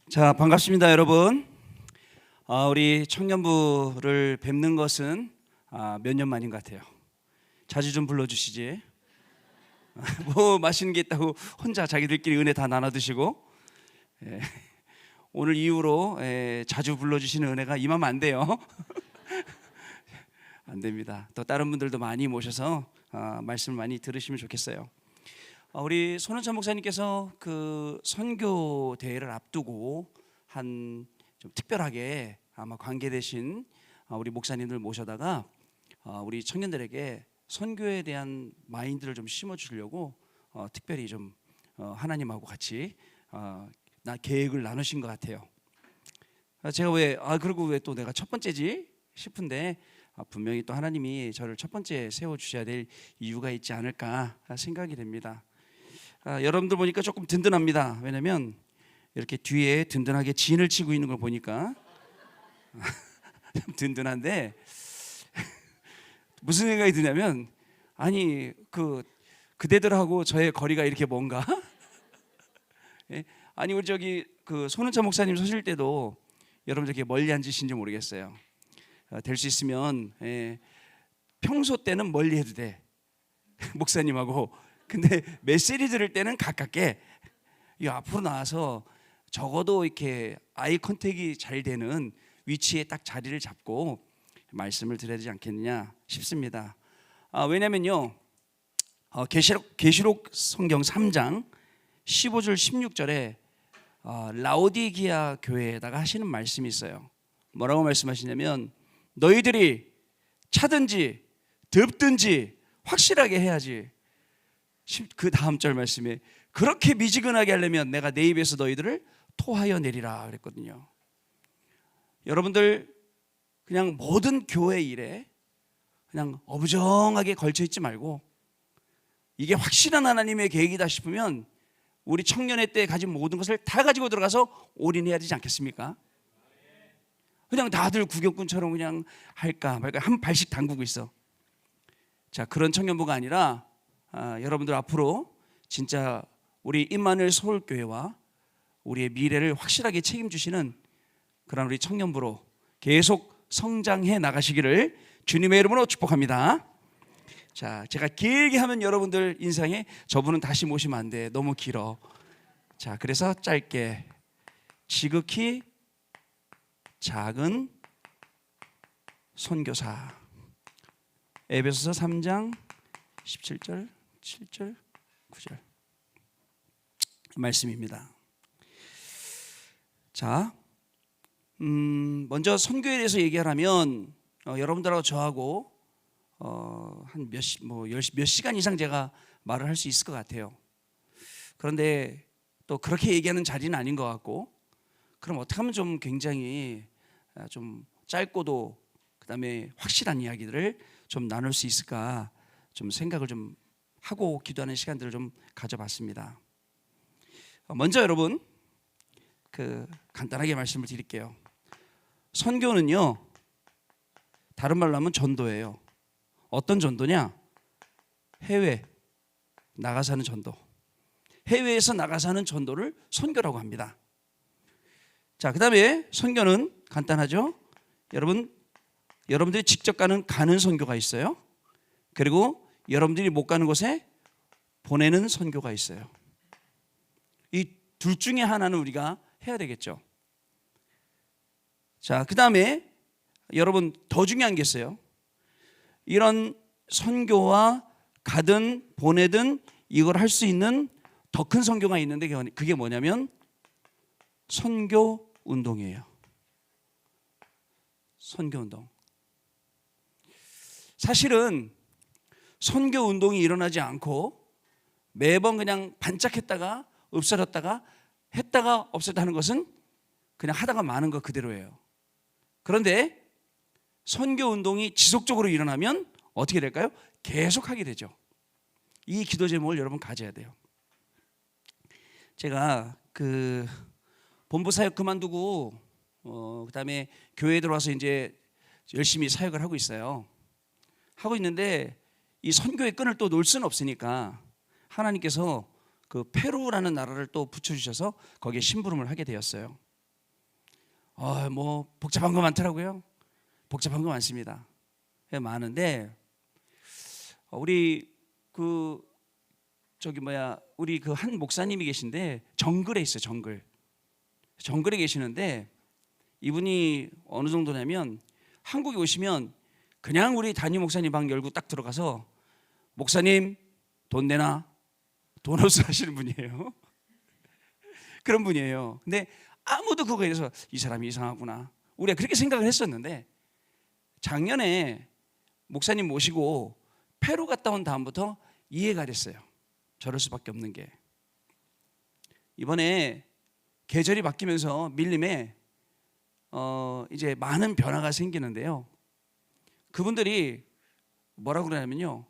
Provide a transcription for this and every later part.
자, 반갑습니다, 여러분. 우리 청년부를 뵙는 것은 몇 년 만인 것 같아요. 자주 좀 불러주시지. 뭐 맛있는 게 있다고 혼자 자기들끼리 은혜 다 나눠 드시고, 오늘 이후로 자주 불러주시는 은혜가 임하면 안 돼요. 안 됩니다. 또 다른 분들도 많이 모셔서 말씀을 많이 들으시면 좋겠어요. 우리 손은찬 목사님께서 그 선교 대회를 앞두고 한 좀 특별하게 아마 관계되신 우리 목사님들 모셔다가 우리 청년들에게 선교에 대한 마인드를 좀 심어주려고 특별히 좀 하나님하고 같이 계획을 나누신 것 같아요. 제가 그리고 왜 또 내가 첫 번째지 싶은데 분명히 또 하나님이 저를 첫 번째 세워주셔야 될 이유가 있지 않을까 생각이 됩니다. 여러분들 보니까 조금 든든합니다. 왜냐면 이렇게 뒤에 든든하게 진을 치고 있는 걸 보니까 든든한데 무슨 생각이 드냐면 아니 그대들하고 저의 거리가 이렇게 먼가? 아니 우리 저기 그 손은찬 목사님 서실 때도 여러분 이렇게 멀리 앉으신지 모르겠어요. 될 수 있으면 평소 때는 멀리 해도 돼 목사님하고. 근데 메시지 들을 때는 가깝게 앞으로 나와서 적어도 이렇게 아이 컨택이 잘 되는 위치에 딱 자리를 잡고 말씀을 드려야 되지 않겠느냐 싶습니다. 왜냐면요 계시록 성경 3장 15절 16절에 라오디게아 교회에다가 하시는 말씀이 있어요. 뭐라고 말씀하시냐면 너희들이 차든지 덥든지 확실하게 해야지. 그 다음 절 말씀에 그렇게 미지근하게 하려면 내가 내 입에서 너희들을 토하여 내리라 그랬거든요. 여러분들 그냥 모든 교회 일에 그냥 어부정하게 걸쳐 있지 말고 이게 확실한 하나님의 계획이다 싶으면 우리 청년의 때 가진 모든 것을 다 가지고 들어가서 올인해야 되지 않겠습니까? 그냥 다들 구경꾼처럼 그냥 할까 말까 한 발씩 담그고 있어. 자, 그런 청년부가 아니라 여러분들 앞으로 진짜 우리 임마누엘 서울교회와 우리의 미래를 확실하게 책임지시는 그런 우리 청년부로 계속 성장해 나가시기를 주님의 이름으로 축복합니다. 자, 제가 길게 하면 여러분들 인상에 저분은 다시 모시면 안 돼, 너무 길어. 자, 그래서 짧게 지극히 작은 선교사, 에베소서 3장 17절 7절 9절 말씀입니다. 자, 먼저 선교에 대해서 얘기하려면 여러분들하고 저하고 한 몇 시간 이상 제가 말을 할 수 있을 것 같아요. 그런데 또 그렇게 얘기하는 자리는 아닌 것 같고, 그럼 어떻게 하면 좀 굉장히 좀 짧고도 그다음에 확실한 이야기들을 좀 나눌 수 있을까 좀 생각을 좀 하고 기도하는 시간들을 좀 가져봤습니다. 먼저 여러분 간단하게 말씀을 드릴게요. 선교는요 다른 말로 하면 전도예요. 어떤 전도냐? 해외 나가서 하는 전도. 해외에서 나가서 하는 전도를 선교라고 합니다. 자, 그 다음에 선교는 간단하죠. 여러분들이 직접 가는 선교가 있어요. 그리고 여러분들이 못 가는 곳에 보내는 선교가 있어요. 이 둘 중에 하나는 우리가 해야 되겠죠. 자, 그 다음에 여러분 더 중요한 게 있어요. 이런 선교와 가든 보내든 이걸 할 수 있는 더 큰 선교가 있는데 그게 뭐냐면 선교 운동이에요. 선교 운동. 사실은 선교 운동이 일어나지 않고 매번 그냥 반짝했다가 없어졌다가 했다가 없어졌다 하는 것은 그냥 하다가 마는 것 그대로예요. 그런데 선교 운동이 지속적으로 일어나면 어떻게 될까요? 계속 하게 되죠. 이 기도 제목을 여러분 가져야 돼요. 제가 본부 사역 그만두고 그다음에 교회에 들어와서 이제 열심히 사역을 하고 있어요. 하고 있는데 이 선교의 끈을 또 놓을 수는 없으니까 하나님께서 그 페루라는 나라를 또 붙여주셔서 거기에 심부름을 하게 되었어요. 뭐 복잡한 거 많더라고요. 복잡한 거 많습니다. 많은데 우리 우리 그 한 목사님이 계신데 정글에 있어요. 정글에 계시는데 이분이 어느 정도냐면 한국에 오시면 그냥 우리 담임 목사님 방 열고 딱 들어가서 목사님 돈 내나? 돈 없어 하시는 분이에요. 그런 분이에요. 근데 아무도 그거에 대해서 이 사람이 이상하구나 우리가 그렇게 생각을 했었는데 작년에 목사님 모시고 페루 갔다 온 다음부터 이해가 됐어요. 저럴 수밖에 없는 게 이번에 계절이 바뀌면서 밀림에 이제 많은 변화가 생기는데요. 그분들이 뭐라고 그러냐면요,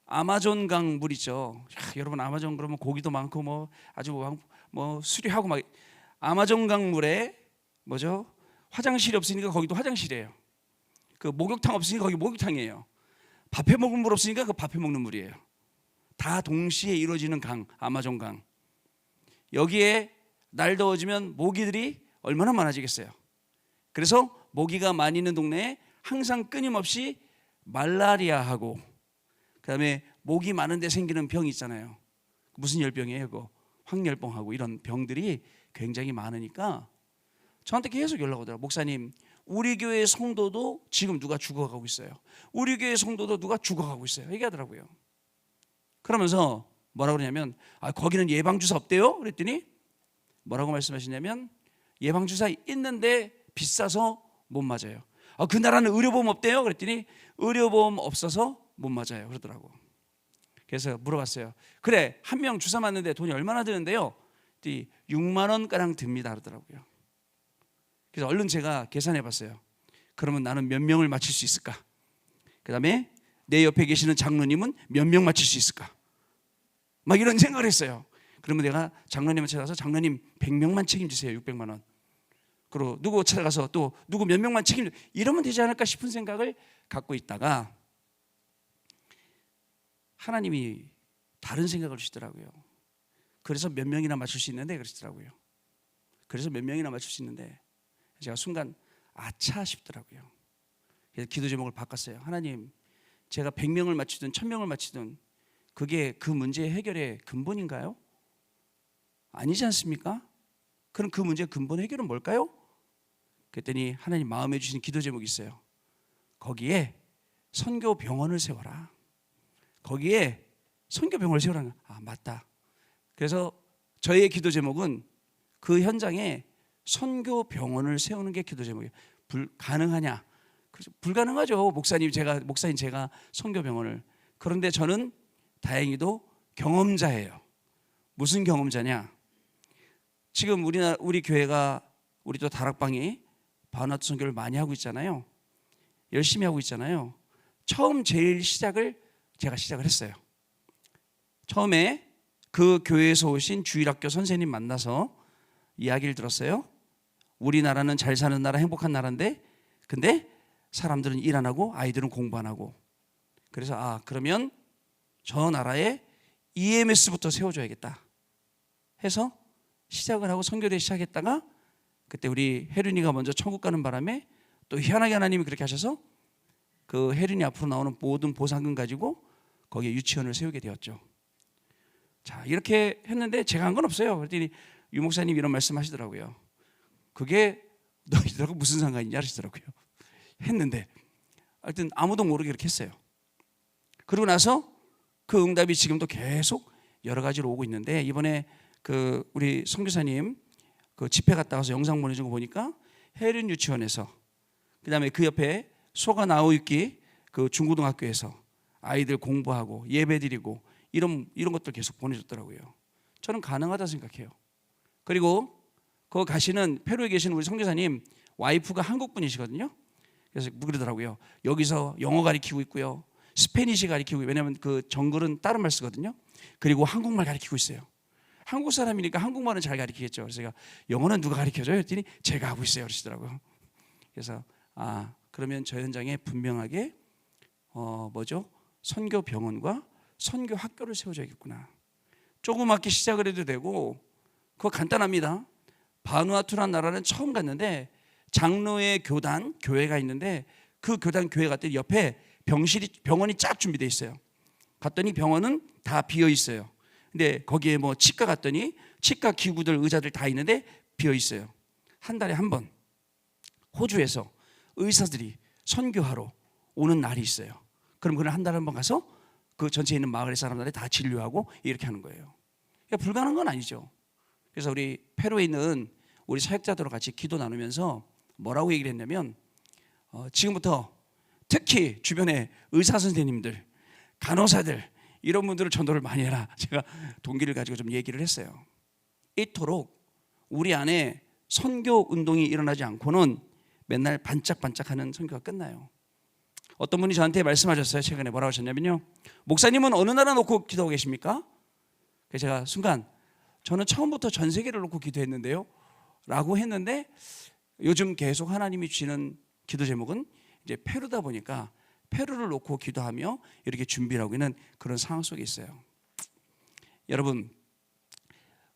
아마존강 물 있죠. 여러분 아마존 그러면 고기도 많고 뭐 아주 뭐 수리하고 막 아마존강 물에 뭐죠? 화장실이 없으니까 거기도 화장실이에요. 그 목욕탕 없으니까 거기 목욕탕이에요. 밥해 먹는 물 없으니까 그 밥해 먹는 물이에요. 다 동시에 이루어지는 강, 아마존강. 여기에 날 더워지면 모기들이 얼마나 많아지겠어요. 그래서 모기가 많이 있는 동네에 항상 끊임없이 말라리아하고 그다음에 모기 많은데 생기는 병이 있잖아요. 무슨 열병이에요? 그거 황열병하고 이런 병들이 굉장히 많으니까 저한테 계속 연락 오더라고요. 목사님, 우리 교회 성도도 지금 누가 죽어가고 있어요. 우리 교회 성도도 누가 죽어가고 있어요. 얘기하더라고요. 그러면서 뭐라고 그러냐면 거기는 예방주사 없대요. 그랬더니 뭐라고 말씀하시냐면 예방주사 있는데 비싸서 못 맞아요. 그 나라는 의료보험 없대요. 그랬더니 의료보험 없어서 못 맞아요. 그러더라고. 그래서 물어봤어요. 그래, 한 명 주사 맞는데 돈이 얼마나 드는데요? 6만 원가량 듭니다. 그러더라고요. 그래서 얼른 제가 계산해 봤어요. 그러면 나는 몇 명을 맞힐 수 있을까? 그 다음에 내 옆에 계시는 장로님은 몇 명 맞힐 수 있을까? 막 이런 생각을 했어요. 그러면 내가 장로님을 찾아가서 장로님 100명만 책임지세요. 600만 원. 그리고 누구 찾아가서 또 누구 몇 명만 책임져 이러면 되지 않을까 싶은 생각을 갖고 있다가 하나님이 다른 생각을 주시더라고요. 그래서 몇 명이나 맞출 수 있는데 그러시더라고요. 그래서 몇 명이나 맞출 수 있는데 제가 순간 아차 싶더라고요. 그래서 기도 제목을 바꿨어요. 하나님, 제가 100명을 맞추든 1000명을 맞추든 그게 그 문제의 해결의 근본인가요? 아니지 않습니까? 그럼 그 문제의 근본 해결은 뭘까요? 그랬더니 하나님 마음에 주신 기도 제목이 있어요. 거기에 선교병원을 세워라. 거기에 선교병원을 세우라는 거예요. 맞다. 그래서 저의 기도 제목은 그 현장에 선교병원을 세우는 게 기도 제목이에요. 가능하냐? 불가능하죠. 목사님 제가 선교병원을. 그런데 저는 다행히도 경험자예요. 무슨 경험자냐? 지금 우리 교회가 우리 또 다락방이 바누아투 선교를 많이 하고 있잖아요. 열심히 하고 있잖아요. 처음 제일 제가 시작을 했어요. 처음에 그 교회에서 오신 주일학교 선생님 만나서 이야기를 들었어요. 우리나라는 잘 사는 나라, 행복한 나라인데 근데 사람들은 일 안 하고 아이들은 공부 안 하고. 그래서 그러면 저 나라에 EMS부터 세워줘야겠다 해서 시작을 하고 선교대 시작했다가 그때 우리 혜륜이가 먼저 천국 가는 바람에 또 희한하게 하나님이 그렇게 하셔서 그 혜륜이 앞으로 나오는 모든 보상금 가지고 거기에 유치원을 세우게 되었죠. 자, 이렇게 했는데 제가 한 건 없어요. 그랬더니 유 목사님 이런 말씀하시더라고요. 그게 너희들하고 무슨 상관이냐 하시더라고요. 했는데 하여튼 아무도 모르게 이렇게 했어요. 그러고 나서 그 응답이 지금도 계속 여러 가지로 오고 있는데 이번에 그 우리 선교사님 그 집회 갔다 와서 영상 보내준 거 보니까 혜륜 유치원에서 그다음에 그 옆에 소가 나우유키 그 중고등학교에서 아이들 공부하고 예배드리고 이런 것들 계속 보내줬더라고요. 저는 가능하다 생각해요. 그리고 그 가시는 페루에 계시는 우리 선교사님 와이프가 한국 분이시거든요. 그래서 그러더라고요. 여기서 영어 가르치고 있고요, 스페니시 가르치고, 왜냐하면 그 정글은 다른 말 쓰거든요. 그리고 한국말 가르치고 있어요. 한국 사람이니까 한국말은 잘 가르치겠죠. 그래서 제가 영어는 누가 가르쳐줘요? 했더니 제가 하고 있어요. 그러시더라고요. 그래서 그러면 저 현장에 분명하게 선교 병원과 선교 학교를 세워줘야겠구나. 조그맣게 시작을 해도 되고 그거 간단합니다. 바누아투라는 나라는 처음 갔는데 장로의 교단, 교회가 있는데 그 교단 교회 갔더니 옆에 병원이 쫙 준비되어 있어요. 갔더니 병원은 다 비어 있어요. 근데 거기에 뭐 치과 갔더니 치과 기구들, 의자들 다 있는데 비어 있어요. 한 달에 한 번 호주에서 의사들이 선교하러 오는 날이 있어요. 그럼 그날 한 달에 한 번 가서 그 전체에 있는 마을의 사람들이 다 진료하고 이렇게 하는 거예요. 그러니까 불가능한 건 아니죠. 그래서 우리 페루에 있는 우리 사역자들과 같이 기도 나누면서 뭐라고 얘기를 했냐면 지금부터 특히 주변에 의사 선생님들, 간호사들 이런 분들을 전도를 많이 해라. 제가 동기를 가지고 좀 얘기를 했어요. 이토록 우리 안에 선교 운동이 일어나지 않고는 맨날 반짝반짝하는 선교가 끝나요. 어떤 분이 저한테 말씀하셨어요. 최근에 뭐라고 하셨냐면요, 목사님은 어느 나라 놓고 기도하고 계십니까? 그래서 제가 순간 저는 처음부터 전 세계를 놓고 기도했는데요 라고 했는데, 요즘 계속 하나님이 주시는 기도 제목은 이제 페루다 보니까 페루를 놓고 기도하며 이렇게 준비를 하고 있는 그런 상황 속에 있어요. 여러분,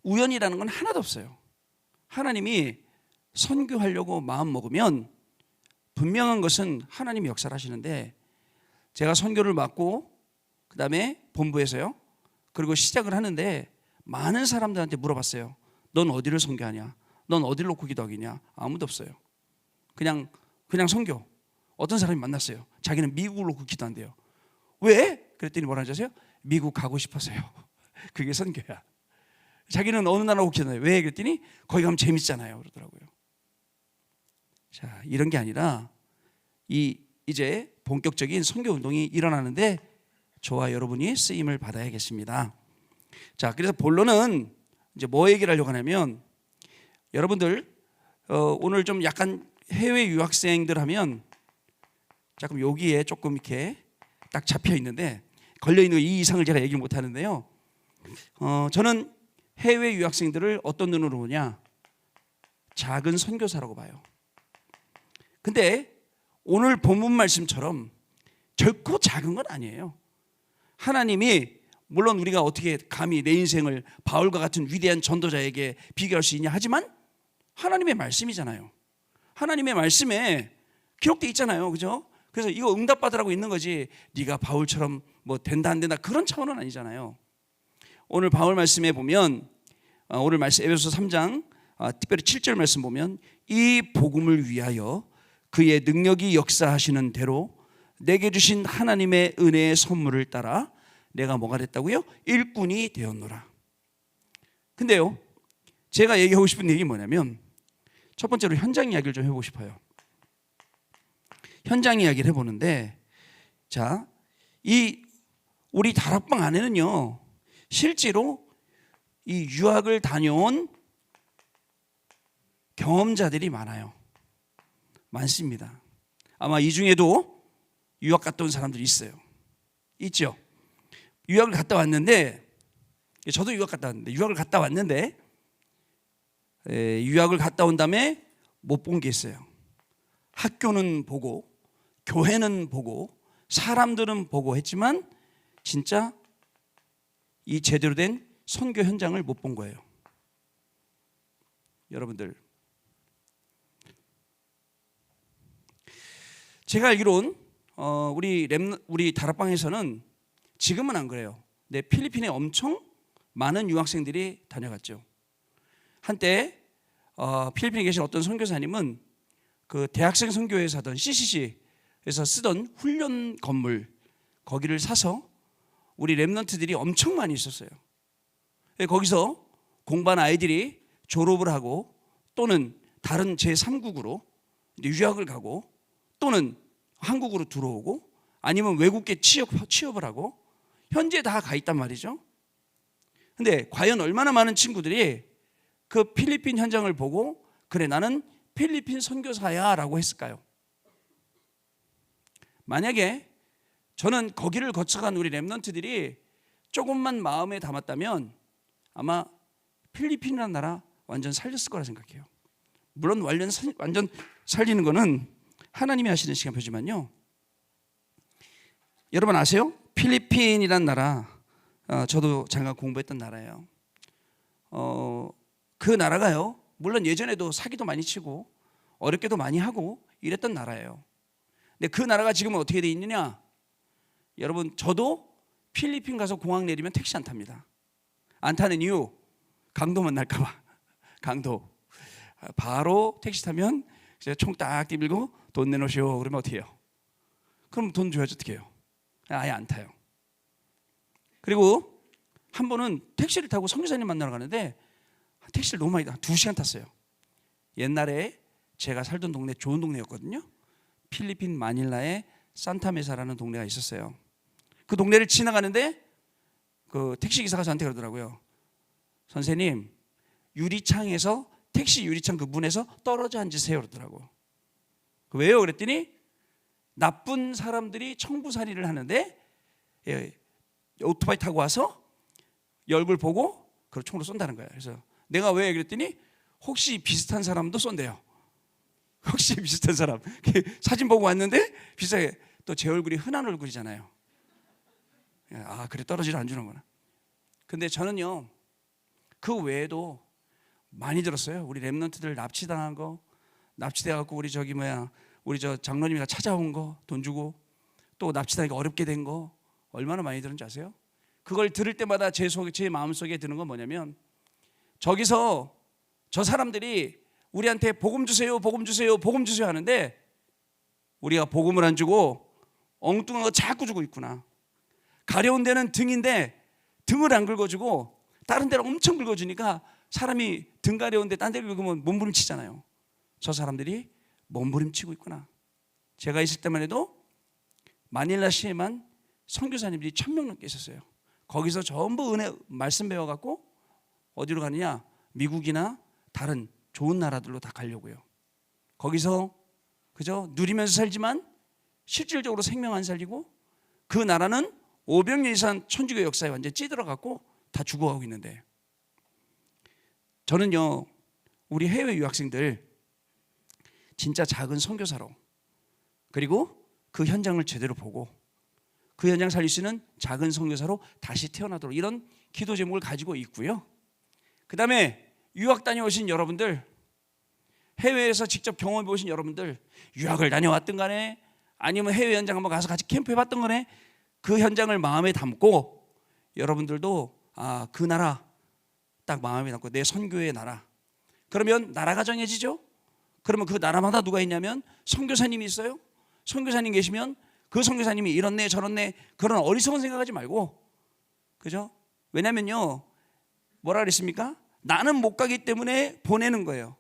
우연이라는 건 하나도 없어요. 하나님이 선교하려고 마음 먹으면 분명한 것은 하나님이 역사를 하시는데, 제가 선교를 맡고 그 다음에 본부에서요, 그리고 시작을 하는데 많은 사람들한테 물어봤어요. 넌 어디를 선교하냐? 넌 어디를 놓고 기도하겠냐? 아무도 없어요. 그냥 선교. 어떤 사람이 만났어요. 자기는 미국을 놓고 기도한대요. 왜? 그랬더니 뭐라 하세요? 미국 가고 싶어서요. 그게 선교야. 자기는 어느 나라 놓고 기도해요. 왜? 그랬더니 거기 가면 재밌잖아요 그러더라고요. 자, 이런 게 아니라 이제 본격적인 선교 운동이 일어나는데 저와 여러분이 쓰임을 받아야겠습니다. 자, 그래서 본론은 이제 뭐 얘기를 하려고 하냐면, 여러분들 오늘 좀 약간 해외 유학생들 하면 조금 여기에 조금 이렇게 딱 잡혀 있는데, 걸려 있는 이 이상을 제가 얘기를 못 하는데요. 저는 해외 유학생들을 어떤 눈으로 보냐? 작은 선교사라고 봐요. 근데 오늘 본문 말씀처럼 결코 작은 건 아니에요. 하나님이, 물론 우리가 어떻게 감히 내 인생을 바울과 같은 위대한 전도자에게 비교할 수 있냐 하지만 하나님의 말씀이잖아요. 하나님의 말씀에 기록되어 있잖아요. 그죠? 그래서 이거 응답받으라고 있는 거지, 네가 바울처럼 뭐 된다 안 된다 그런 차원은 아니잖아요. 오늘 바울 말씀에 보면, 오늘 말씀 에베소서 3장 특별히 7절 말씀 보면, 이 복음을 위하여 그의 능력이 역사하시는 대로 내게 주신 하나님의 은혜의 선물을 따라 내가 뭐가 됐다고요? 일꾼이 되었노라. 근데요, 제가 얘기하고 싶은 얘기는 뭐냐면, 첫 번째로 현장 이야기를 좀 해보고 싶어요. 현장 이야기를 해보는데, 자, 우리 다락방 안에는요 실제로 이 유학을 다녀온 경험자들이 많습니다. 아마 이 중에도 유학 갔다 온 사람들이 있죠. 유학을 갔다 왔는데, 저도 유학을 갔다 왔는데 유학을 갔다 온 다음에 못 본 게 있어요. 학교는 보고 교회는 보고 사람들은 보고 했지만 진짜 이 제대로 된 선교 현장을 못 본 거예요. 여러분들, 제가 알기로는 우리 다락방에서는 지금은 안 그래요. 근데 필리핀에 엄청 많은 유학생들이 다녀갔죠. 한때 필리핀에 계신 어떤 선교사님은 그 대학생 선교회에서 하던 CCC에서 쓰던 훈련 건물, 거기를 사서 우리 렘넌트들이 엄청 많이 있었어요. 거기서 공부한 아이들이 졸업을 하고 또는 다른 제3국으로 유학을 가고 또는 한국으로 들어오고 아니면 외국계 취업을 하고 현재 다 가 있단 말이죠. 근데 과연 얼마나 많은 친구들이 그 필리핀 현장을 보고 그래 나는 필리핀 선교사야 라고 했을까요? 만약에 저는 거기를 거쳐간 우리 렘넌트들이 조금만 마음에 담았다면 아마 필리핀이라는 나라 완전 살렸을 거라 생각해요. 물론 완전 살리는 거는 하나님이 하시는 시간표지만요. 여러분 아세요? 필리핀이란 나라, 저도 잠깐 공부했던 나라예요. 그 나라가요, 물론 예전에도 사기도 많이 치고 어렵게도 많이 하고 이랬던 나라예요. 근데 그 나라가 지금은 어떻게 돼 있느냐? 여러분, 저도 필리핀 가서 공항 내리면 택시 안 탑니다. 안 타는 이유, 강도 만날까 봐. 강도. 바로 택시 타면 총 딱 들고 돈 내놓으시오 그러면 어떻게 해요? 그럼 돈 줘야지 어떻게 해요? 아예 안 타요. 그리고 한 번은 택시를 타고 선교사님 만나러 가는데 택시를 너무 많이 2시간 탔어요. 옛날에 제가 살던 동네 좋은 동네였거든요. 필리핀 마닐라에 산타메사라는 동네가 있었어요. 그 동네를 지나가는데 그 택시기사가 저한테 그러더라고요. 선생님, 유리창에서 택시 유리창 그 문에서 떨어져 앉으세요 그러더라고. 왜요? 그랬더니 나쁜 사람들이 청부살이를 하는데 오토바이 타고 와서 얼굴 보고 그걸 총으로 쏜다는 거예요. 그래서 내가 왜? 그랬더니 혹시 비슷한 사람도 쏜대요. 혹시 비슷한 사람 사진 보고 왔는데 비슷하게 또 제 얼굴이 흔한 얼굴이잖아요. 아 그래 떨어지려 안 주는구나. 근데 저는요 그 외에도 많이 들었어요. 우리 랩런트들 납치당한 거, 납치돼갖고 우리 우리 저 장로님이가 찾아온 거 돈 주고 또 납치당하기 어렵게 된 거 얼마나 많이 들은지 아세요? 그걸 들을 때마다 제 마음속에 드는 건 뭐냐면 저기서 저 사람들이 우리한테 복음 주세요, 복음 주세요, 복음 주세요 하는데 우리가 복음을 안 주고 엉뚱한 거 자꾸 주고 있구나. 가려운 데는 등인데 등을 안 긁어주고 다른 데는 엄청 긁어주니까 사람이 등 가려운데 딴 데를 긁으면 몸부림치잖아요. 저 사람들이 몸부림치고 있구나. 제가 있을 때만 해도 마닐라시에만 선교사님들이 1000명 넘게 있었어요. 거기서 전부 은혜 말씀 배워갖고 어디로 가느냐? 미국이나 다른 좋은 나라들로 다 가려고요. 거기서 그저 누리면서 살지만 실질적으로 생명 안 살리고 그 나라는 500년 이상 천주교 역사에 완전히 찌들어갖고 다 죽어가고 있는데 저는요 우리 해외 유학생들 진짜 작은 선교사로 그리고 그 현장을 제대로 보고 그 현장 살릴 수 있는 작은 선교사로 다시 태어나도록 이런 기도 제목을 가지고 있고요. 그 다음에 유학 다녀오신 여러분들, 해외에서 직접 경험해 보신 여러분들, 유학을 다녀왔든 간에 아니면 해외 현장 한번 가서 같이 캠프 해봤던 거네, 그 현장을 마음에 담고 여러분들도 그 나라 딱 마음에 담고 내 선교의 나라, 그러면 나라가 정해지죠. 그러면 그 나라마다 누가 있냐면 선교사님이 있어요. 선교사님 계시면 그 선교사님이 이렇네 저렇네 그런 어리석은 생각하지 말고, 그죠? 왜냐면요 뭐라 그랬습니까? 나는 못 가기 때문에 보내는 거예요.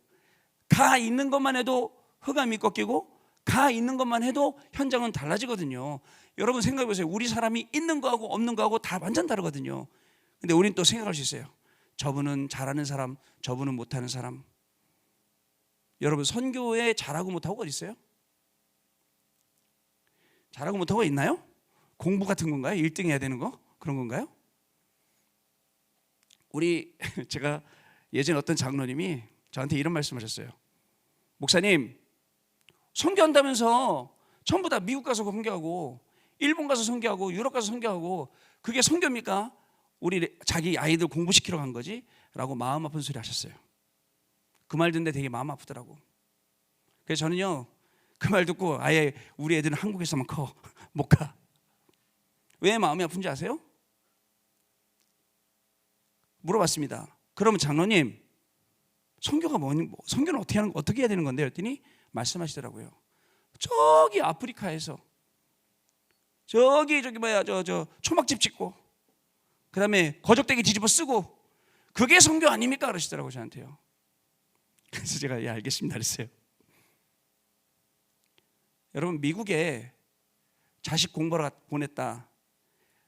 가 있는 것만 해도 흑암이 꺾이고 가 있는 것만 해도 현장은 달라지거든요. 여러분 생각해 보세요. 우리 사람이 있는 거하고 없는 거하고 다 완전 다르거든요. 근데 우리는 또 생각할 수 있어요. 저분은 잘하는 사람, 저분은 못하는 사람. 여러분 선교에 잘하고 못하고 어디 있어요? 잘하고 못하고 있나요? 공부 같은 건가요? 1등 해야 되는 거? 그런 건가요? 제가 예전에 어떤 장로님이 저한테 이런 말씀하셨어요. 목사님, 선교한다면서 전부 다 미국 가서 선교하고 일본 가서 선교하고 유럽 가서 선교하고 그게 선교입니까? 우리 자기 아이들 공부시키러 간 거지? 라고 마음 아픈 소리 하셨어요. 그 말 듣는데 되게 마음 아프더라고. 그래서 저는요 그 말 듣고 아예 우리 애들은 한국에서만 커 못 가. 왜 마음이 아픈지 아세요? 물어봤습니다. 그러면 장로님 선교가 선교는 어떻게 해야 되는 건데? 그랬더니 말씀하시더라고요. 저기 아프리카에서 저 초막집 짓고 그 다음에 거적대기 뒤집어 쓰고 그게 선교 아닙니까? 그러시더라고요 저한테요. 그래서 제가 예 알겠습니다 그랬어요. 여러분 미국에 자식 공부하러 보냈다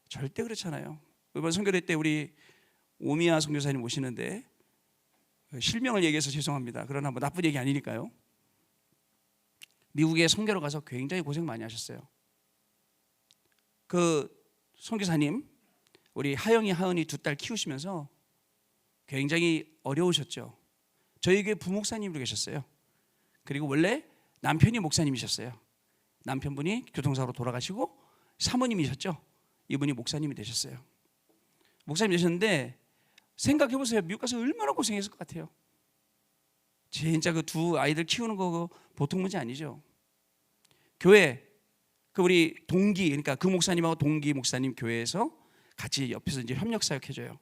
절대 그렇잖아요. 이번 선교대 때 우리 오미야 선교사님 오시는데 실명을 얘기해서 죄송합니다. 그러나 뭐 나쁜 얘기 아니니까요. 미국에 선교로 가서 굉장히 고생 많이 하셨어요. 그 선교사님 우리 하영이 하은이 2딸 키우시면서 굉장히 어려우셨죠. 저희 교회 부목사님으로 계셨어요. 그리고 원래 남편이 목사님이셨어요. 남편분이 교통사고로 돌아가시고 사모님이셨죠. 이분이 목사님이 되셨어요. 목사님 되셨는데 생각해 보세요. 미국 가서 얼마나 고생했을 것 같아요. 진짜 그 두 아이들 키우는 거 보통 문제 아니죠. 교회 그 우리 동기, 그러니까 그 목사님하고 동기 목사님 교회에서 같이 옆에서 이제 협력 사역 해줘요.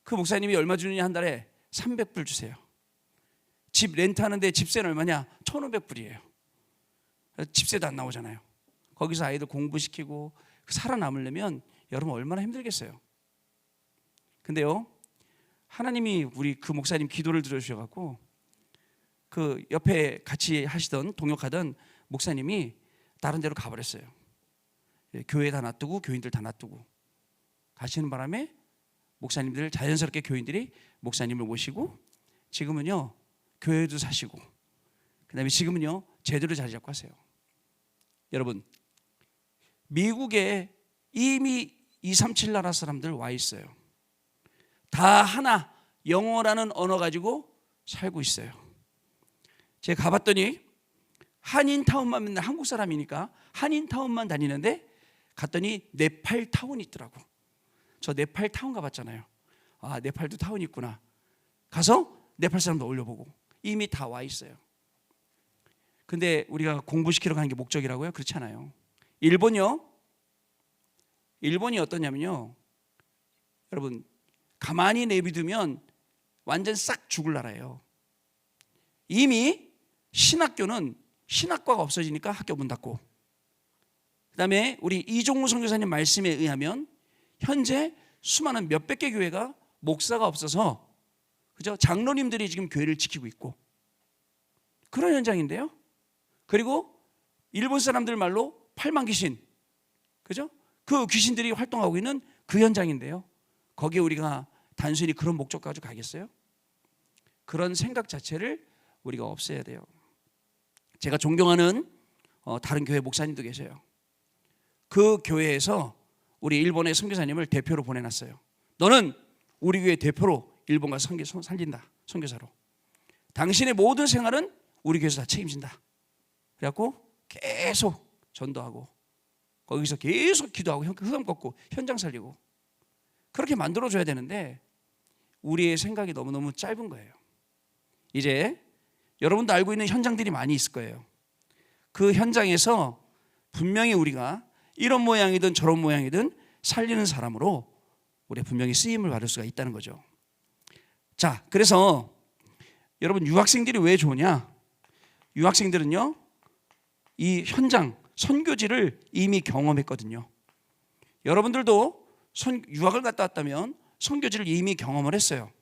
그 목사님이 얼마 주느냐, 한 달에 300불 주세요. 집 렌트하는데 집세는 얼마냐? 1,500불이에요. 집세도 안 나오잖아요. 거기서 아이들 공부시키고 살아남으려면 여러분 얼마나 힘들겠어요. 근데요, 하나님이 우리 그 목사님 기도를 들어주셔갖고 그 옆에 같이 하시던 동역하던 목사님이 다른 데로 가버렸어요. 교회 다 놔두고 교인들 다 놔두고 가시는 바람에 목사님들, 자연스럽게 교인들이 목사님을 모시고 지금은요 교회도 사시고 그다음에 지금은요 제대로 자리 잡고 하세요. 여러분, 미국에 이미 237 나라 사람들 와 있어요. 다 하나 영어라는 언어 가지고 살고 있어요. 제가 가봤더니 한인타운만, 맨날 한국 사람이니까 한인타운만 다니는데 갔더니 네팔 타운이 있더라고. 저 네팔 타운 가봤잖아요. 아, 네팔도 타운이 있구나. 가서 네팔 사람도 올려보고 이미 다 와 있어요. 근데 우리가 공부시키러 가는 게 목적이라고요? 그렇지 않아요. 일본이 어떠냐면요, 여러분 가만히 내비두면 완전 싹 죽을 나라예요. 이미 신학교는 신학과가 없어지니까 학교 문 닫고, 그 다음에 우리 이종우 선교사님 말씀에 의하면 현재 수많은 몇백 개 교회가 목사가 없어서, 그죠? 장로님들이 지금 교회를 지키고 있고 그런 현장인데요. 그리고 일본 사람들 말로 8만 귀신, 그죠? 그 귀신들이 활동하고 있는 그 현장인데요. 거기에 우리가 단순히 그런 목적 가지고 가겠어요? 그런 생각 자체를 우리가 없애야 돼요. 제가 존경하는 다른 교회 목사님도 계세요. 그 교회에서 우리 일본의 선교사님을 대표로 보내놨어요. 너는 우리 교회 대표로 일본 가서 살린다, 선교사로. 당신의 모든 생활은 우리 교회에서 다 책임진다. 그래갖고 계속 전도하고 거기서 계속 기도하고 흑암 걷고 현장 살리고 그렇게 만들어줘야 되는데 우리의 생각이 너무너무 짧은 거예요. 이제 여러분도 알고 있는 현장들이 많이 있을 거예요. 그 현장에서 분명히 우리가 이런 모양이든 저런 모양이든 살리는 사람으로 우리가 분명히 쓰임을 받을 수가 있다는 거죠. 자, 그래서 여러분 유학생들이 왜 좋으냐? 유학생들은요 이 현장 선교지를 이미 경험했거든요. 여러분들도 유학을 갔다 왔다면 선교지를 이미 경험을 했어요.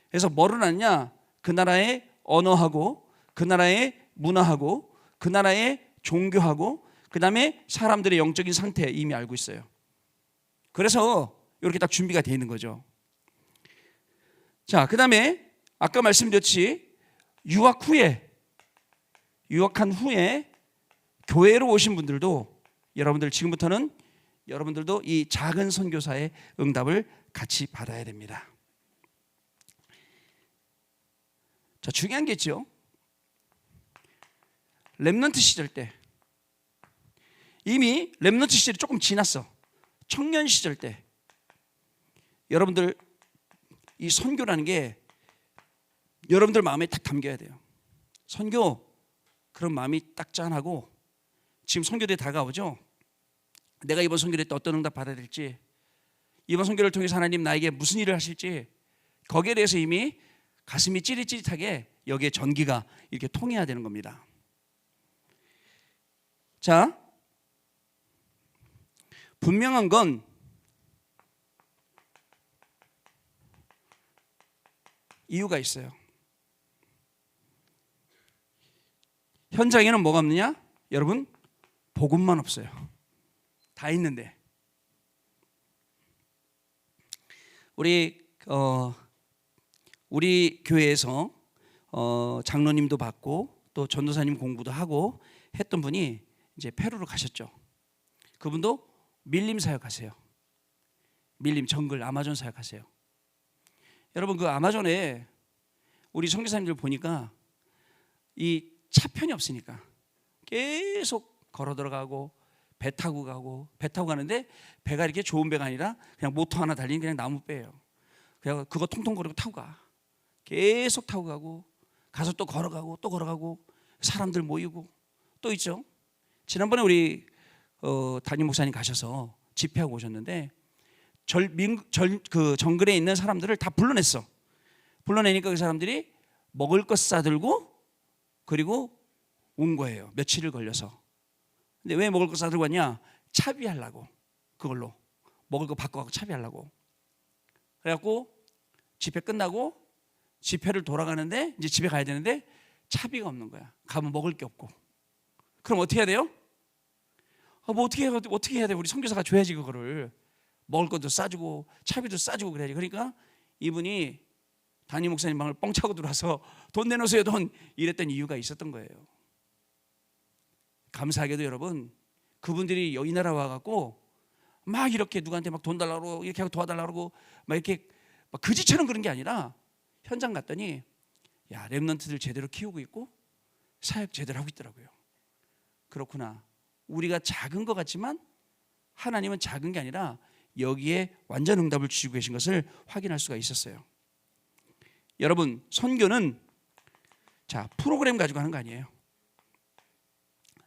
그래서 뭐를 아느냐? 그 나라의 언어하고 그 나라의 문화하고 그 나라의 종교하고 그 다음에 사람들의 영적인 상태 이미 알고 있어요. 그래서 이렇게 딱 준비가 되어 있는 거죠. 자, 그 다음에 아까 말씀드렸지 유학한 후에 교회로 오신 분들도 여러분들 지금부터는 여러분들도 이 작은 선교사의 응답을 같이 받아야 됩니다. 자, 중요한 게 있죠. 렘넌트 시절 때, 이미 렘넌트 시절이 조금 지났어. 청년 시절 때 여러분들 이 선교라는 게 여러분들 마음에 딱 담겨야 돼요. 선교, 그런 마음이 딱 짠하고 지금 선교대 다가오죠. 내가 이번 선교대 때 어떤 응답 받아야 될지, 이번 선교를 통해서 하나님 나에게 무슨 일을 하실지 거기에 대해서 이미 가슴이 찌릿찌릿하게 여기에 전기가 이렇게 통해야 되는 겁니다. 자, 분명한 건 이유가 있어요. 현장에는 뭐가 없느냐? 여러분, 복음만 없어요. 다 있는데 우리 교회에서 장로님도 받고 또 전도사님 공부도 하고 했던 분이 이제 페루로 가셨죠. 그분도 밀림 사역하세요. 밀림 정글 아마존 사역하세요. 여러분, 그 아마존에 우리 선교사님들 보니까 이 차편이 없으니까 계속 걸어 들어가고 배 타고 가는데 배가 이렇게 좋은 배가 아니라 그냥 모터 하나 달린 그냥 나무 배예요. 그래서 그거 통통거리고 타고 가. 계속 타고 가고 가서 또 걸어가고 또 걸어가고 사람들 모이고 또 있죠. 지난번에 우리 담임 목사님 가셔서 집회하고 오셨는데 그 정글에 있는 사람들을 다 불러냈어. 불러내니까 그 사람들이 먹을 것 싸들고 그리고 온 거예요. 며칠을 걸려서. 근데 왜 먹을 것 싸들고 왔냐? 차비하려고. 그걸로 먹을 거 바꿔갖고 차비하려고. 그래갖고 집회 끝나고 집회를 돌아가는데 이제 집에 가야 되는데 차비가 없는 거야. 가면 먹을 게 없고. 그럼 어떻게 해야 돼요? 뭐 어떻게 해야 돼? 우리 선교사가 줘야지 그거를. 먹을 것도 싸주고 차비도 싸주고 그래야지. 그러니까 이분이 담임 목사님 방을 뻥 차고 들어와서 돈 내놓으세요 돈 이랬던 이유가 있었던 거예요. 감사하게도 여러분 그분들이 이 나라 와갖고 막 이렇게 누구한테 막 돈 달라고 이렇게 하고 도와달라고 막 이렇게 막 그지처럼 그런 게 아니라 현장 갔더니 야 렘넌트들 제대로 키우고 있고 사역 제대로 하고 있더라고요. 그렇구나. 우리가 작은 것 같지만 하나님은 작은 게 아니라 여기에 완전 응답을 주시고 계신 것을 확인할 수가 있었어요. 여러분 선교는 자 프로그램 가지고 하는 거 아니에요.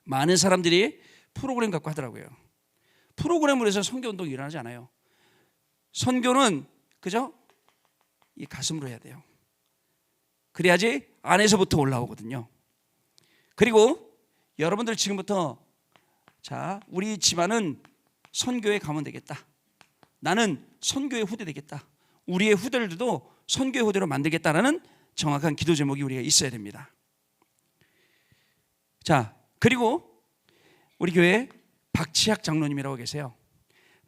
많은 사람들이 프로그램 갖고 하더라고요. 프로그램으로 해서 선교운동이 일어나지 않아요. 선교는 그죠? 이 가슴으로 해야 돼요. 그래야지 안에서부터 올라오거든요. 그리고 여러분들 지금부터 자 우리 집안은 선교에 가면 되겠다. 나는 선교의 후대 되겠다. 우리의 후대들도 선교의 후대로 만들겠다라는 정확한 기도 제목이 우리가 있어야 됩니다. 자 그리고 우리 교회 박치학 장로님이라고 계세요.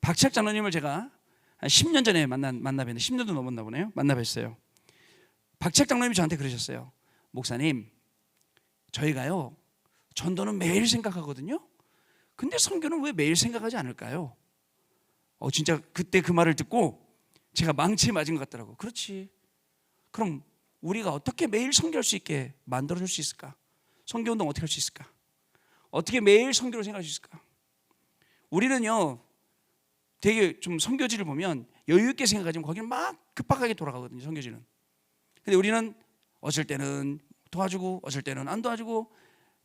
박치학 장로님을 제가 한 10년 전에 만나뵀는데 10년도 넘었나 보네요. 만나뵀어요. 박치학 장로님이 저한테 그러셨어요. 목사님 저희가요 전도는 매일 생각하거든요. 근데 선교는 왜 매일 생각하지 않을까요? 진짜 그때 그 말을 듣고 제가 망치에 맞은 것 같더라고. 그렇지. 그럼 우리가 어떻게 매일 선교할 수 있게 만들어줄 수 있을까? 선교운동 어떻게 할 수 있을까? 어떻게 매일 선교를 생각할 수 있을까? 우리는요 되게 좀 선교지를 보면 여유 있게 생각하지만 거기는 막 급박하게 돌아가거든요. 선교지는. 근데 우리는 어쩔 때는 도와주고 어쩔 때는 안 도와주고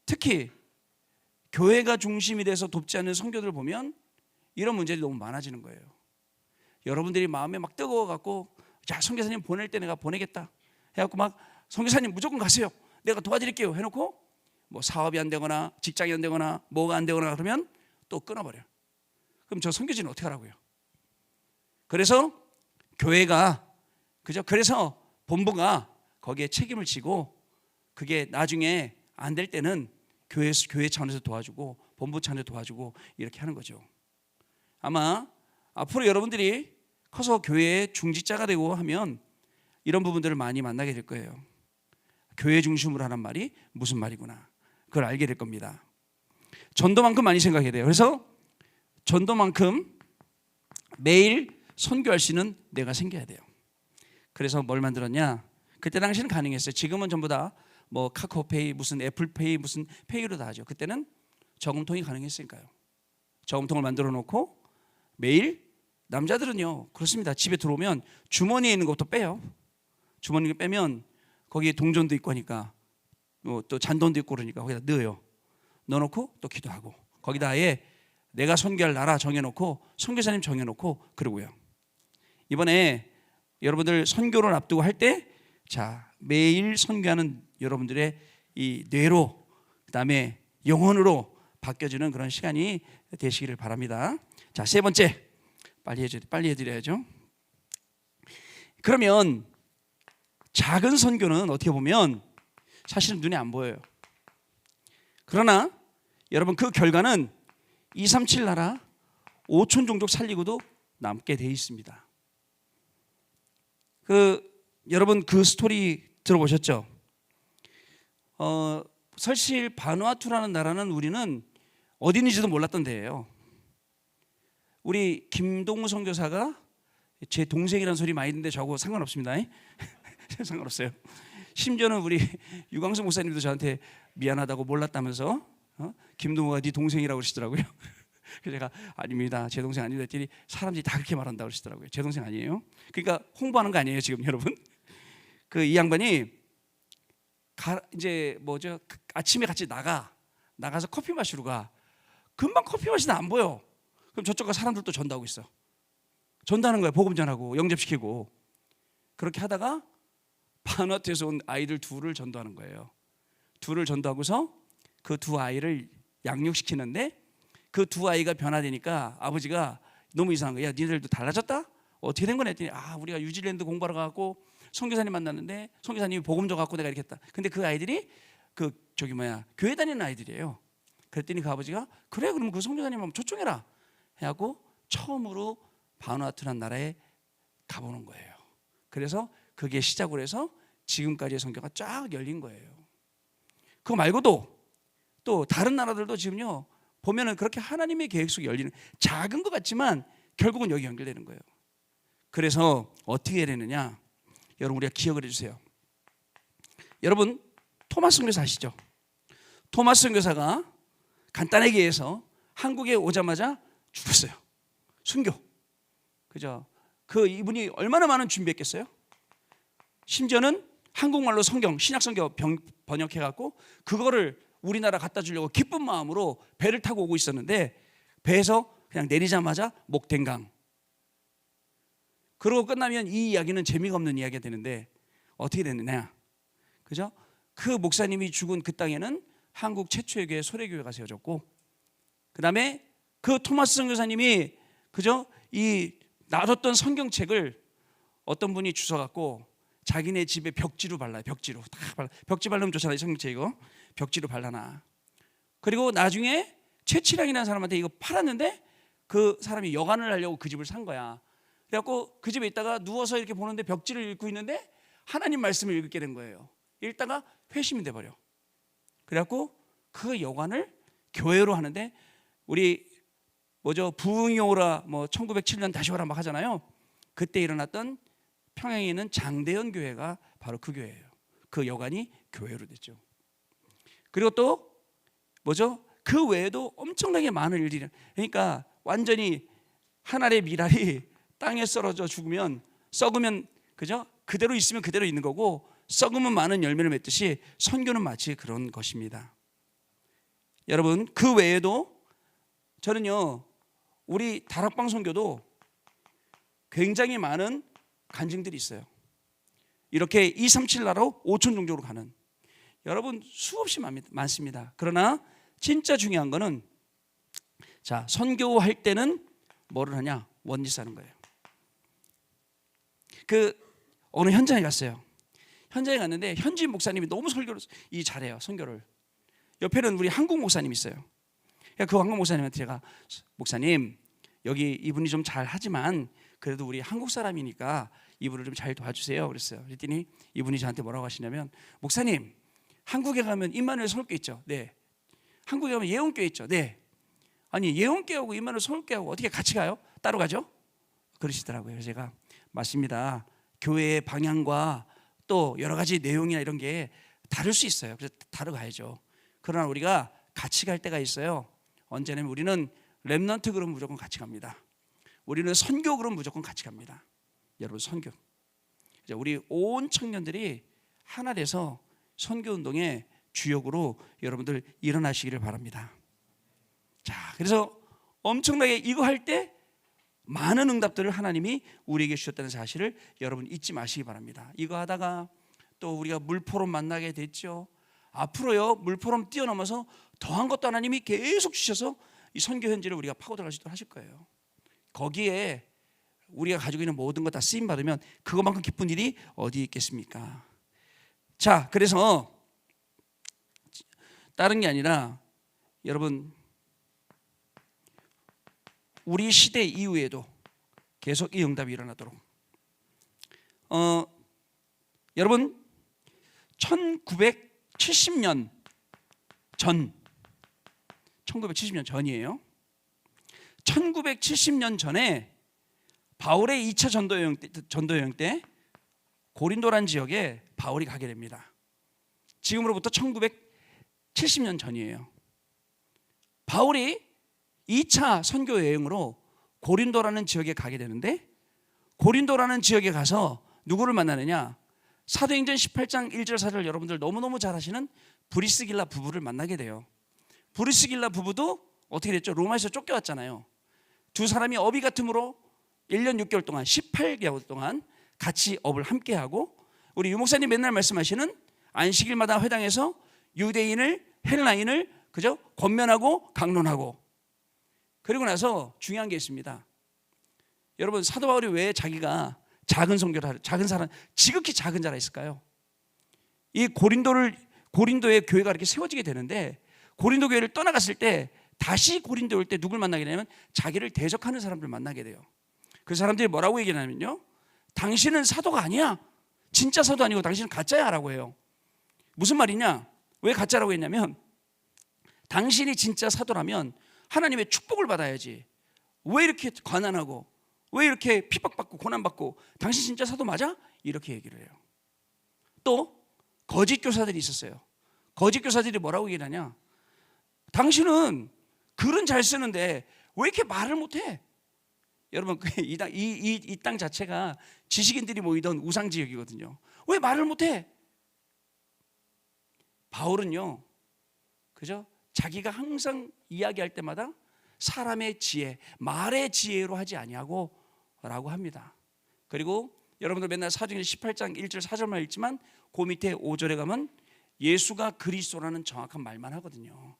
특히 교회가 중심이 돼서 돕지 않는 선교들을 보면 이런 문제들이 너무 많아지는 거예요. 여러분들이 마음에 막 뜨거워갖고 자 선교사님 보낼 때 내가 보내겠다 해갖고 막 선교사님 무조건 가세요 내가 도와드릴게요 해놓고 뭐 사업이 안 되거나 직장이 안 되거나 뭐가 안 되거나 그러면 또 끊어버려요. 그럼 저 선교지는 어떻게 하라고요? 그래서 교회가 그죠? 그래서 본부가 거기에 책임을 지고 그게 나중에 안 될 때는 교회 차원에서 도와주고 본부 차원에서 도와주고 이렇게 하는 거죠. 아마 앞으로 여러분들이 커서 교회의 중직자가 되고 하면 이런 부분들을 많이 만나게 될 거예요. 교회 중심으로 하는 말이 무슨 말이구나 그걸 알게 될 겁니다. 전도만큼 많이 생각해야 돼요. 그래서 전도만큼 매일 선교할 수 있는 내가 생겨야 돼요. 그래서 뭘 만들었냐? 그때 당시는 가능했어요. 지금은 전부 다 뭐 카카오페이 무슨 애플페이 무슨 페이로 다 하죠. 그때는 저금통이 가능했으니까요. 저금통을 만들어 놓고 매일 남자들은요 그렇습니다. 집에 들어오면 주머니에 있는 것부터 빼요. 주머니에 빼면 거기에 동전도 있고 하니까 또 잔돈도 있고 그러니까 거기다 넣어요. 넣어놓고 또 기도하고 거기다 아예 내가 선교할 나라 정해놓고 선교사님 정해놓고 그러고요. 이번에 여러분들 선교를 앞두고 할 때 자 매일 선교하는 여러분들의 이 뇌로 그다음에 영혼으로 바뀌어지는 그런 시간이 되시기를 바랍니다. 자, 세 번째 빨리 해드려야죠. 그러면 작은 선교는 어떻게 보면 사실은 눈에 안 보여요. 그러나 여러분 그 결과는 237 나라 5천 종족 살리고도 남게 돼 있습니다. 여러분 그 스토리 들어보셨죠? 사실 바누아투라는 나라는 우리는 어디 있는지도 몰랐던 데예요. 우리 김동우 선교사가 제 동생이라는 소리 많이 듣는데 저하고 상관없습니다. 상관없어요. 심지어는 우리 유광수 목사님도 저한테 미안하다고 몰랐다면서 김동우가 네 동생이라고 그러시더라고요. 그래서 제가 아닙니다. 제 동생 아니다 했더니 사람들이 다 그렇게 말한다고 그러시더라고요. 제 동생 아니에요. 그러니까 홍보하는 거 아니에요 지금 여러분. 이 양반이 이제 아침에 같이 나가서 커피 마시러 가. 금방 커피 마시다 안 보여. 그럼 저쪽 가 사람들도 전도하고 있어. 전도하는 거야. 복음 전하고 영접시키고. 그렇게 하다가 바누아투에서 온 아이들 둘을 전도하는 거예요. 둘을 전도하고서 그 두 아이를 양육시키는데 그 두 아이가 변화되니까 아버지가 너무 이상한 거야. 야, 니들도 달라졌다? 어떻게 된 거냐 했더니 우리가 뉴질랜드 공부하러 가고 선교사님 만났는데 선교사님이 복음 줘갖고 내가 이렇게 했다. 근데 그 아이들이 교회 다니는 아이들이에요. 그랬더니 그 아버지가 그래 그러면 그 선교사님 한번 초청해라 해갖고 처음으로 바누아투라는 나라에 가보는 거예요. 그래서 그게 시작으로 해서 지금까지의 선교가 쫙 열린 거예요. 그거 말고도 또 다른 나라들도 지금요 보면은 그렇게 하나님의 계획 속에 열리는, 작은 것 같지만 결국은 여기 연결되는 거예요. 그래서 어떻게 해야 되느냐, 여러분 우리가 기억을 해주세요. 여러분 토마스 선교사 아시죠? 토마스 선교사가 간단하게 얘기해서 한국에 오자마자 죽었어요. 순교. 그죠? 이분이 얼마나 많은 준비했겠어요? 심지어는 한국말로 성경, 신약 성경 번역해갖고 그거를 우리나라 갖다 주려고 기쁜 마음으로 배를 타고 오고 있었는데 배에서 그냥 내리자마자 목탱강. 그러고 끝나면 이 이야기는 재미가 없는 이야기가 되는데 어떻게 됐느냐? 그죠? 그 목사님이 죽은 그 땅에는 한국 최초의 교회 소래교회가 세워졌고, 그 다음에 그 토마스 선교사님이 그죠? 이 놔뒀던 성경책을 어떤 분이 주워갖고 자기네 집에 벽지로 발라요. 벽지로 다 발라. 벽지 바르면 좋잖아요. 성경책 이거 벽지로 발라놔. 그리고 나중에 최치량이라는 사람한테 이거 팔았는데 그 사람이 여관을 하려고 그 집을 산 거야. 그래갖고 그 집에 있다가 누워서 이렇게 보는데 벽지를 읽고 있는데 하나님 말씀을 읽게 된 거예요. 읽다가 회심이 돼버려. 그래갖고 그 여관을 교회로 하는데 우리 부흥이 오라 1907년 다시 오라 막 하잖아요. 그때 일어났던 평양에 있는 장대현 교회가 바로 그 교회예요. 그 여관이 교회로 됐죠. 그리고 또 그 외에도 엄청나게 많은 일들이, 그러니까 완전히 한 알의 밀알이 땅에 썰어져 죽으면 썩으면 그죠? 그대로 있으면 그대로 있는 거고 썩으면 많은 열매를 맺듯이 선교는 마치 그런 것입니다. 여러분 그 외에도 저는요 우리 다락방 선교도 굉장히 많은 간증들이 있어요. 이렇게 237 나라로 5천 종족으로 가는, 여러분 수없이 많습니다. 그러나 진짜 중요한 거는 자 선교할 때는 뭐를 하냐, 원리스 하는 거예요. 어느 현장에 갔어요. 현장에 갔는데 현지 목사님이 너무 설교를 잘해요. 선교를. 옆에는 우리 한국 목사님 있어요. 그 한국 목사님한테 제가 목사님 여기 이분이 좀 잘하지만 그래도 우리 한국 사람이니까 이분을 좀 잘 도와주세요 그랬어요. 그랬더니 이분이 저한테 뭐라고 하시냐면, 목사님 한국에 가면 임마누엘 서울교회 있죠? 네. 한국에 가면 예원교회 있죠? 네. 아니 예원교회하고 임마누엘 서울교회하고 어떻게 같이 가요? 따로 가죠? 그러시더라고요. 그래서 제가 맞습니다. 교회의 방향과 또 여러 가지 내용이나 이런 게 다를 수 있어요. 그래서 다르게 가야죠. 그러나 우리가 같이 갈 때가 있어요. 언제냐면 우리는 렘넌트 그룹 무조건 같이 갑니다. 우리는 선교 그룹 무조건 같이 갑니다. 여러분 선교. 우리 온 청년들이 하나 돼서 선교 운동의 주역으로 여러분들 일어나시기를 바랍니다. 자, 그래서 엄청나게 이거 할 때 많은 응답들을 하나님이 우리에게 주셨다는 사실을 여러분 잊지 마시기 바랍니다. 이거 하다가 또 우리가 물포럼 만나게 됐죠. 앞으로요 물포럼 뛰어넘어서 더한 것도 하나님이 계속 주셔서 이 선교 현지를 우리가 파고들어갈 수 있도록 하실 거예요. 거기에 우리가 가지고 있는 모든 것 다 쓰임 받으면 그것만큼 기쁜 일이 어디 있겠습니까? 자, 그래서 다른 게 아니라 여러분 우리 시대 이후에도 계속 이 응답이 일어나도록 여러분 1970년 전 1970년 전이에요. 1970년 전에 바울의 2차 전도여행 때 고린도란 지역에 바울이 가게 됩니다. 지금으로부터 1970년 전이에요. 바울이 2차 선교 여행으로 고린도라는 지역에 가게 되는데 고린도라는 지역에 가서 누구를 만나느냐? 사도행전 18장 1절 4절 여러분들 너무너무 잘 아시는 브리스길라 부부를 만나게 돼요. 브리스길라 부부도 어떻게 됐죠? 로마에서 쫓겨왔잖아요. 두 사람이 어비 같음으로 1년 6개월 동안 18개월 동안 같이 업을 함께하고, 우리 유목사님 맨날 말씀하시는 안식일마다 회당에서 유대인을 헬라인을 그죠? 권면하고 강론하고. 그리고 나서 중요한 게 있습니다. 여러분, 사도 바울이 왜 자기가 작은 선교를, 작은 사람, 지극히 작은 자라 했을까요? 이 고린도의 교회가 이렇게 세워지게 되는데, 고린도 교회를 떠나갔을 때 다시 고린도에 올 때 누굴 만나게 되냐면 자기를 대적하는 사람들을 만나게 돼요. 그 사람들이 뭐라고 얘기하냐면요, 당신은 사도가 아니야. 진짜 사도 아니고 당신은 가짜야 라고 해요. 무슨 말이냐? 왜 가짜라고 했냐면, 당신이 진짜 사도라면 하나님의 축복을 받아야지. 왜 이렇게 가난하고 왜 이렇게 핍박받고 고난받고, 당신 진짜 사도 맞아? 이렇게 얘기를 해요. 또 거짓 교사들이 있었어요. 거짓 교사들이 뭐라고 얘기하냐? 당신은 글은 잘 쓰는데 왜 이렇게 말을 못해? 여러분, 이 땅 자체가 지식인들이 모이던 우상지역이거든요. 왜 말을 못해? 바울은요, 그죠? 자기가 항상 이야기할 때마다 사람의 지혜, 말의 지혜로 하지 아니하고 라고 합니다. 그리고 여러분들 맨날 사도행전 18장 1절 4절만 읽지만 그 밑에 5절에 가면 예수가 그리스도라는 정확한 말만 하거든요.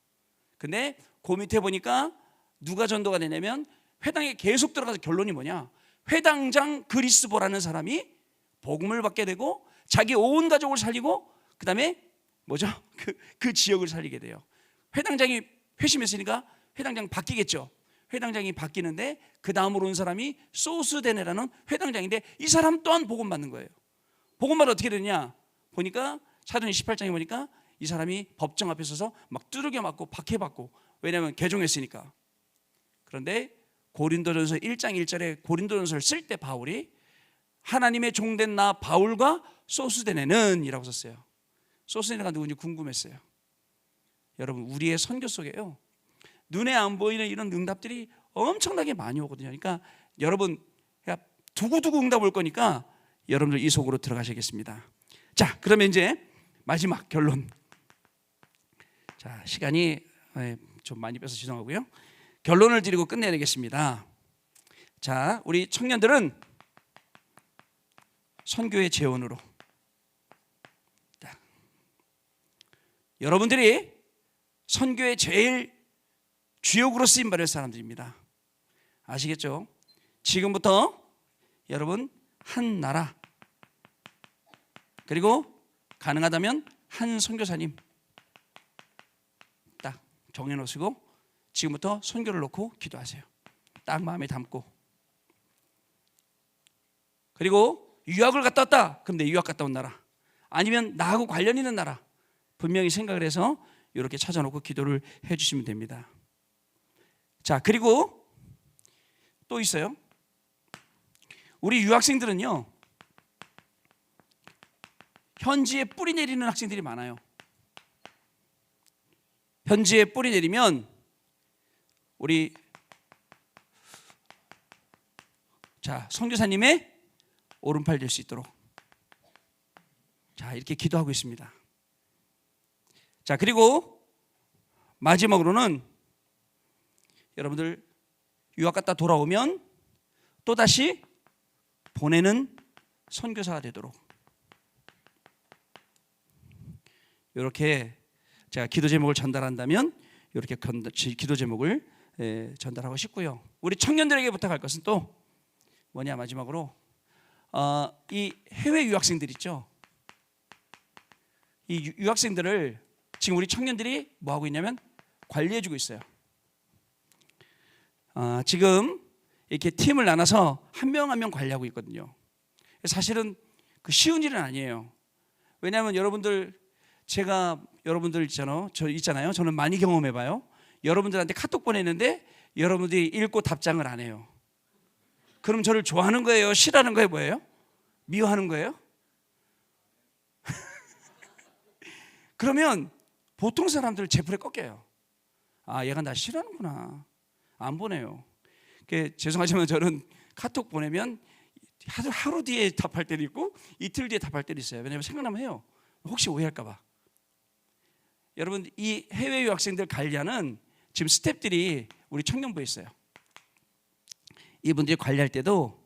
근데 그 밑에 보니까 누가 전도가 되냐면, 회당에 계속 들어가서 결론이 뭐냐? 회당장 그리스도라는 사람이 복음을 받게 되고 자기 온 가족을 살리고, 그 다음에 뭐죠? 그 지역을 살리게 돼요. 회당장이 회심했으니까 회당장 바뀌겠죠. 회당장이 바뀌는데 그 다음으로 온 사람이 소스데네라는 회당장인데, 이 사람 또한 복음 받는 거예요. 복음 받아 어떻게 되냐? 보니까 사도행전 18장에 보니까 이 사람이 법정 앞에 서서 막 두들겨 맞고 박해받고, 왜냐하면 개종했으니까. 그런데 고린도전서 1장 1절에 고린도전서를 쓸 때 바울이 하나님의 종된 나 바울과 소스데네는 이라고 썼어요. 소스데네가 누군지 궁금했어요. 여러분, 우리의 선교 속에요, 눈에 안 보이는 이런 응답들이 엄청나게 많이 오거든요. 그러니까 여러분, 두고두고 응답 올 거니까 여러분들 이 속으로 들어가시겠습니다. 자, 그러면 이제 마지막 결론. 자, 시간이 좀 많이 빼서 죄송하고요. 결론을 드리고 끝내야겠습니다. 자, 우리 청년들은 선교의 재원으로, 여러분들이 선교의 제일 주역으로 쓰임받을 사람들입니다. 아시겠죠? 지금부터 여러분 한 나라, 그리고 가능하다면 한 선교사님 딱 정해놓으시고 지금부터 선교를 놓고 기도하세요. 딱 마음에 담고. 그리고 유학을 갔다 왔다. 그럼 내 유학 갔다 온 나라, 아니면 나하고 관련 있는 나라 분명히 생각을 해서 이렇게 찾아놓고 기도를 해주시면 됩니다. 자, 그리고 또 있어요. 우리 유학생들은요, 현지에 뿌리 내리는 학생들이 많아요. 현지에 뿌리 내리면 우리 선교사님의 오른팔 될 수 있도록 이렇게 기도하고 있습니다. 자, 그리고 마지막으로는 여러분들 유학 갔다 돌아오면 또다시 보내는 선교사가 되도록, 이렇게 제가 기도 제목을 전달한다면 이렇게 기도 제목을 전달하고 싶고요. 우리 청년들에게 부탁할 것은 또 뭐냐, 마지막으로 이 해외 유학생들 있죠. 이 유학생들을 지금 우리 청년들이 뭐 하고 있냐면 관리해주고 있어요. 지금 이렇게 팀을 나눠서 한 명 한 명 관리하고 있거든요. 사실은 그 쉬운 일은 아니에요. 왜냐하면 여러분들 있잖아요. 저는 많이 경험해봐요. 여러분들한테 카톡 보내는데 여러분들이 읽고 답장을 안 해요. 그럼 저를 좋아하는 거예요? 싫어하는 거예요? 뭐예요? 미워하는 거예요? 그러면 보통 사람들 제풀에 꺾여요. 아, 얘가 나 싫어하는구나. 안 보내요. 죄송하지만 저는 카톡 보내면 하루 뒤에 답할 때도 있고 이틀 뒤에 답할 때도 있어요. 왜냐하면 생각나면 해요. 혹시 오해할까 봐. 여러분, 이 해외 유학생들 관리하는 지금 스태프들이 우리 청년부에 있어요. 이분들이 관리할 때도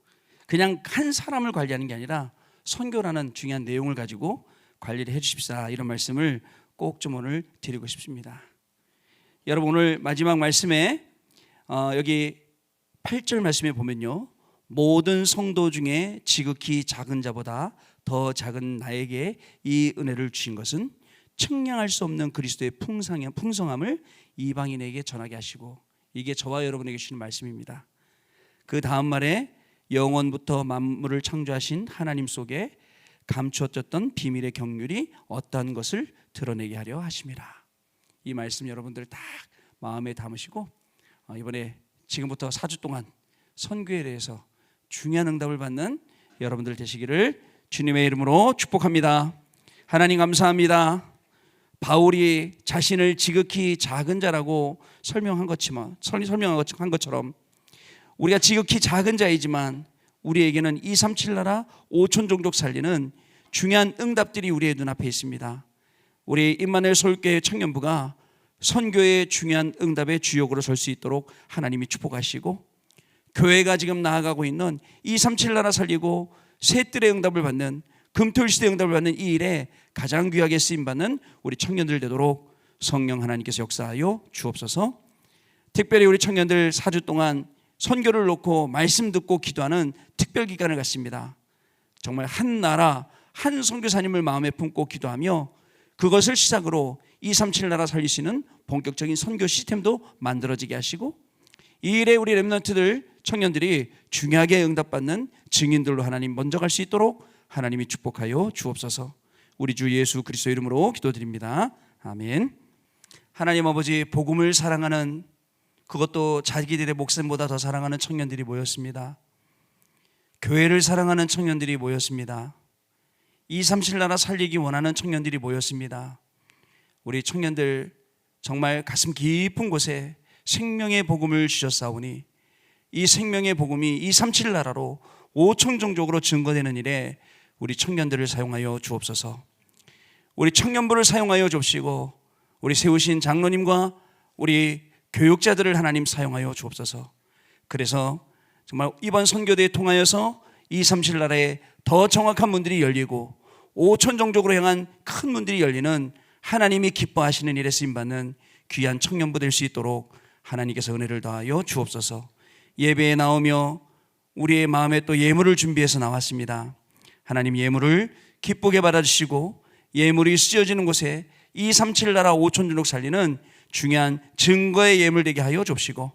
그냥 한 사람을 관리하는 게 아니라 선교라는 중요한 내용을 가지고 관리를 해 주십사, 이런 말씀을 꼭 좀 오늘 드리고 싶습니다. 여러분, 오늘 마지막 말씀에 여기 8절 말씀에 보면요, 모든 성도 중에 지극히 작은 자보다 더 작은 나에게 이 은혜를 주신 것은 측량할 수 없는 그리스도의 풍성함을 이방인에게 전하게 하시고, 이게 저와 여러분에게 주시는 말씀입니다. 그 다음 말에 영원부터 만물을 창조하신 하나님 속에 감추어졌던 비밀의 경륜이 어떠한 것을 드러내게 하려 하심이라. 이 말씀 여러분들 딱 마음에 담으시고 이번에 지금부터 4주 동안 선교에 대해서 중요한 응답을 받는 여러분들 되시기를 주님의 이름으로 축복합니다. 하나님 감사합니다. 바울이 자신을 지극히 작은 자라고 설명한 것처럼 우리가 지극히 작은 자이지만 우리에게는 237 나라 5천 종족 살리는 중요한 응답들이 우리의 눈앞에 있습니다. 우리 임마누엘 서울교회 청년부가 선교의 중요한 응답의 주역으로 설 수 있도록 하나님이 축복하시고, 교회가 지금 나아가고 있는 237 나라 살리고 셋들의 응답을 받는, 금토일 시대의 응답을 받는 이 일에 가장 귀하게 쓰임받는 우리 청년들 되도록 성령 하나님께서 역사하여 주옵소서. 특별히 우리 청년들 4주 동안 선교를 놓고 말씀 듣고 기도하는 특별 기간을 갖습니다. 정말 한 나라 한 선교사님을 마음에 품고 기도하며 그것을 시작으로 237 나라 살리시는 본격적인 선교 시스템도 만들어지게 하시고, 이 일에 우리 렘넌트들 청년들이 중요하게 응답받는 증인들로 하나님 먼저 갈 수 있도록 하나님이 축복하여 주옵소서. 우리 주 예수 그리스도 이름으로 기도드립니다. 아멘. 하나님 아버지, 복음을 사랑하는, 그것도 자기들의 목숨보다 더 사랑하는 청년들이 모였습니다. 교회를 사랑하는 청년들이 모였습니다. 237 나라 살리기 원하는 청년들이 모였습니다. 우리 청년들 정말 가슴 깊은 곳에 생명의 복음을 주셨사오니 이 생명의 복음이 237 나라로 5천 종족으로 증거되는 일에 우리 청년들을 사용하여 주옵소서. 우리 청년부를 사용하여 주옵시고, 우리 세우신 장로님과 우리 교육자들을 하나님 사용하여 주옵소서. 그래서 정말 이번 선교대에 통하여서 237 나라에 더 정확한 문들이 열리고 5천 종족으로 향한 큰 문들이 열리는 하나님이 기뻐하시는 일에 쓰임받는 귀한 청년부 될 수 있도록 하나님께서 은혜를 더하여 주옵소서. 예배에 나오며 우리의 마음에 또 예물을 준비해서 나왔습니다. 하나님, 예물을 기쁘게 받아주시고 예물이 쓰여지는 곳에 237 나라 5천 종족 살리는 중요한 증거의 예물 되게 하여 줍시고,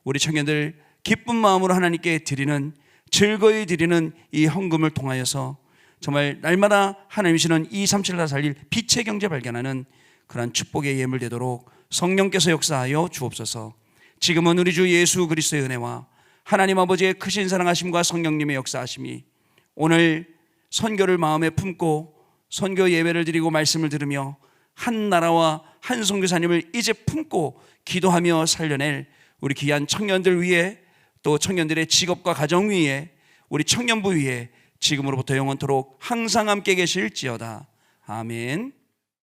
우리 청년들 기쁜 마음으로 하나님께 드리는, 즐거이 드리는 이 헌금을 통하여서 정말 날마다 하나님 주시는 237 나라 살릴 빛의 경제 발견하는 그러한 축복의 예물 되도록 성령께서 역사하여 주옵소서. 지금은 우리 주 예수 그리스도의 은혜와 하나님 아버지의 크신 사랑하심과 성령님의 역사하심이 오늘 선교를 마음에 품고 선교 예배를 드리고 말씀을 들으며 한 나라와 한 선교사님을 이제 품고 기도하며 살려낼 우리 귀한 청년들 위에, 또 청년들의 직업과 가정 위에, 우리 청년부 위에 지금으로부터 영원토록 항상 함께 계실지어다. 아멘.